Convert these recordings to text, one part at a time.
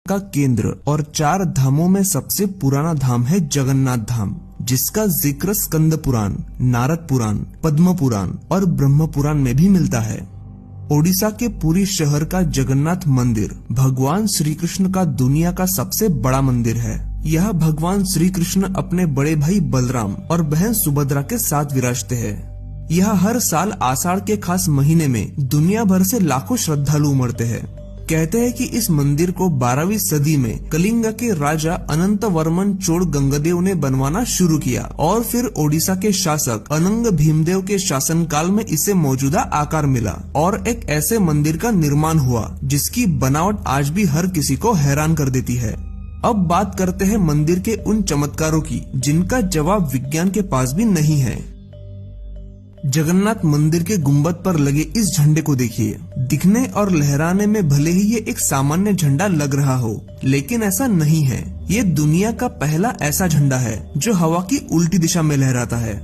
का केंद्र और 4 धामों में सबसे पुराना धाम है जगन्नाथ धाम, जिसका जिक्र स्कंद पुराण, नारद पुराण, पद्म पुराण और ब्रह्म पुराण में भी मिलता है। ओडिशा के पुरी शहर का जगन्नाथ मंदिर भगवान श्री कृष्ण का दुनिया का सबसे बड़ा मंदिर है। यह भगवान श्री कृष्ण अपने बड़े भाई बलराम और बहन सुभद्रा के साथ विराजते हैं। यह हर साल आषाढ़ के खास महीने में दुनिया भर से लाखों श्रद्धालु उमड़ते हैं। कहते हैं कि इस मंदिर को 12वीं सदी में कलिंग के राजा अनंत वर्मन चोल गंगदेव ने बनवाना शुरू किया और फिर ओडिशा के शासक अनंग भीमदेव के शासनकाल में इसे मौजूदा आकार मिला और एक ऐसे मंदिर का निर्माण हुआ जिसकी बनावट आज भी हर किसी को हैरान कर देती है। अब बात करते हैं मंदिर के उन चमत्कारों की जिनका जवाब विज्ञान के पास भी नहीं है। जगन्नाथ मंदिर के गुंबद पर लगे इस झंडे को देखिए। दिखने और लहराने में भले ही ये एक सामान्य झंडा लग रहा हो, लेकिन ऐसा नहीं है। ये दुनिया का पहला ऐसा झंडा है जो हवा की उल्टी दिशा में लहराता है।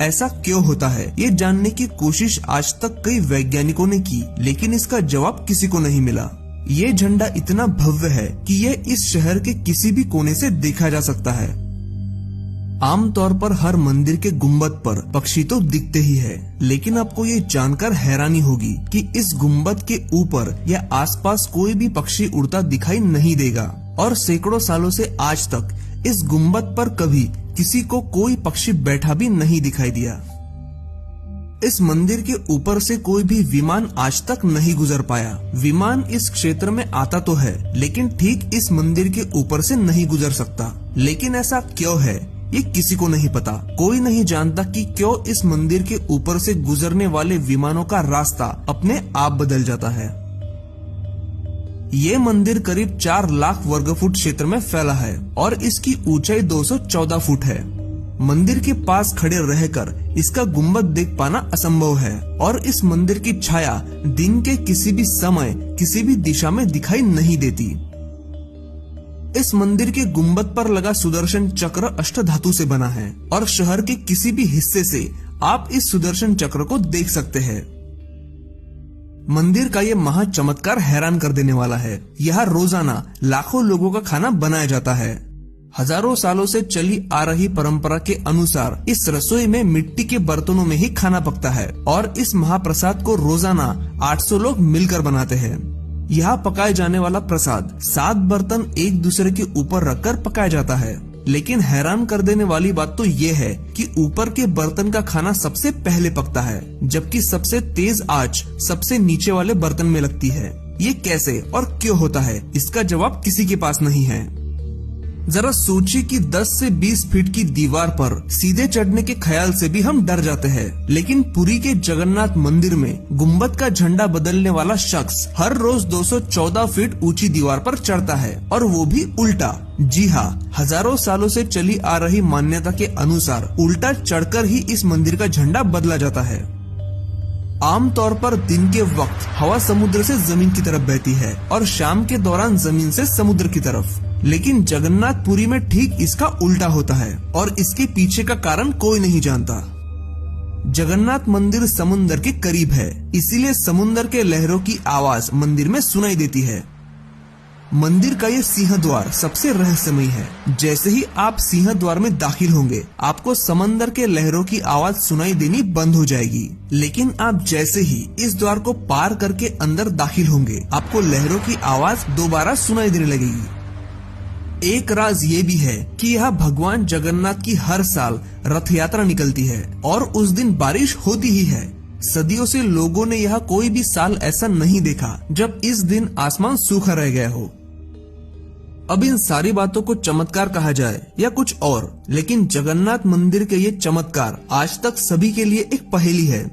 ऐसा क्यों होता है, ये जानने की कोशिश आज तक कई वैज्ञानिकों ने की, लेकिन इसका जवाब किसी को नहीं मिला। ये झंडा इतना भव्य है कि ये इस शहर के किसी भी कोने से देखा जा सकता है। आमतौर पर हर मंदिर के गुंबद पर पक्षी तो दिखते ही है, लेकिन आपको ये जानकर हैरानी होगी कि इस गुंबद के ऊपर या आसपास कोई भी पक्षी उड़ता दिखाई नहीं देगा और सैकड़ों सालों से आज तक इस गुंबद पर कभी किसी को कोई पक्षी बैठा भी नहीं दिखाई दिया। इस मंदिर के ऊपर से कोई भी विमान आज तक नहीं गुजर पाया। विमान इस क्षेत्र में आता तो है, लेकिन ठीक इस मंदिर के ऊपर से नहीं गुजर सकता। लेकिन ऐसा क्यों है, ये किसी को नहीं पता। कोई नहीं जानता कि क्यों इस मंदिर के ऊपर से गुजरने वाले विमानों का रास्ता अपने आप बदल जाता है। ये मंदिर करीब 4 लाख वर्ग फुट क्षेत्र में फैला है और इसकी ऊंचाई 214 फुट है। मंदिर के पास खड़े रहकर इसका गुंबद देख पाना असंभव है और इस मंदिर की छाया दिन के किसी भी समय किसी भी दिशा में दिखाई नहीं देती। इस मंदिर के गुंबद पर लगा सुदर्शन चक्र अष्टधातु से बना है और शहर के किसी भी हिस्से से आप इस सुदर्शन चक्र को देख सकते हैं। मंदिर का ये महा चमत्कार हैरान कर देने वाला है। यहाँ रोजाना लाखों लोगों का खाना बनाया जाता है। हजारों सालों से चली आ रही परंपरा के अनुसार इस रसोई में मिट्टी के बर्तनों में ही खाना पकता है और इस महाप्रसाद को रोजाना 800 लोग मिलकर बनाते हैं। यहाँ पकाए जाने वाला प्रसाद 7 बर्तन एक दूसरे के ऊपर रखकर पकाया जाता है। लेकिन हैरान कर देने वाली बात तो ये है कि ऊपर के बर्तन का खाना सबसे पहले पकता है, जबकि सबसे तेज आंच सबसे नीचे वाले बर्तन में लगती है। ये कैसे और क्यों होता है, इसका जवाब किसी के पास नहीं है। जरा सोचिए कि 10 से 20 फीट की दीवार पर सीधे चढ़ने के ख्याल से भी हम डर जाते हैं, लेकिन पुरी के जगन्नाथ मंदिर में गुंबद का झंडा बदलने वाला शख्स हर रोज 214 फीट ऊंची दीवार पर चढ़ता है और वो भी उल्टा। जी हाँ, हजारों सालों से चली आ रही मान्यता के अनुसार उल्टा चढ़कर ही इस मंदिर का झंडा बदला जाता है। आमतौर पर दिन के वक्त हवा समुद्र से जमीन की तरफ बहती है और शाम के दौरान जमीन से समुद्र की तरफ, लेकिन जगन्नाथपुरी में ठीक इसका उल्टा होता है और इसके पीछे का कारण कोई नहीं जानता। जगन्नाथ मंदिर समुद्र के करीब है, इसीलिए समुद्र के लहरों की आवाज मंदिर में सुनाई देती है। मंदिर का ये सिंह द्वार सबसे रहस्यमयी है। जैसे ही आप सिंह द्वार में दाखिल होंगे, आपको समंदर के लहरों की आवाज सुनाई देनी बंद हो जाएगी, लेकिन आप जैसे ही इस द्वार को पार करके अंदर दाखिल होंगे, आपको लहरों की आवाज दोबारा सुनाई देने लगेगी। एक राज ये भी है कि यह भगवान जगन्नाथ की हर साल रथ यात्रा निकलती है और उस दिन बारिश होती ही है। सदियों से लोगों ने यह कोई भी साल ऐसा नहीं देखा जब इस दिन आसमान सूखा रह गया हो। अब इन सारी बातों को चमत्कार कहा जाए या कुछ और, लेकिन जगन्नाथ मंदिर के ये चमत्कार आज तक सभी के लिए एक पहेली है।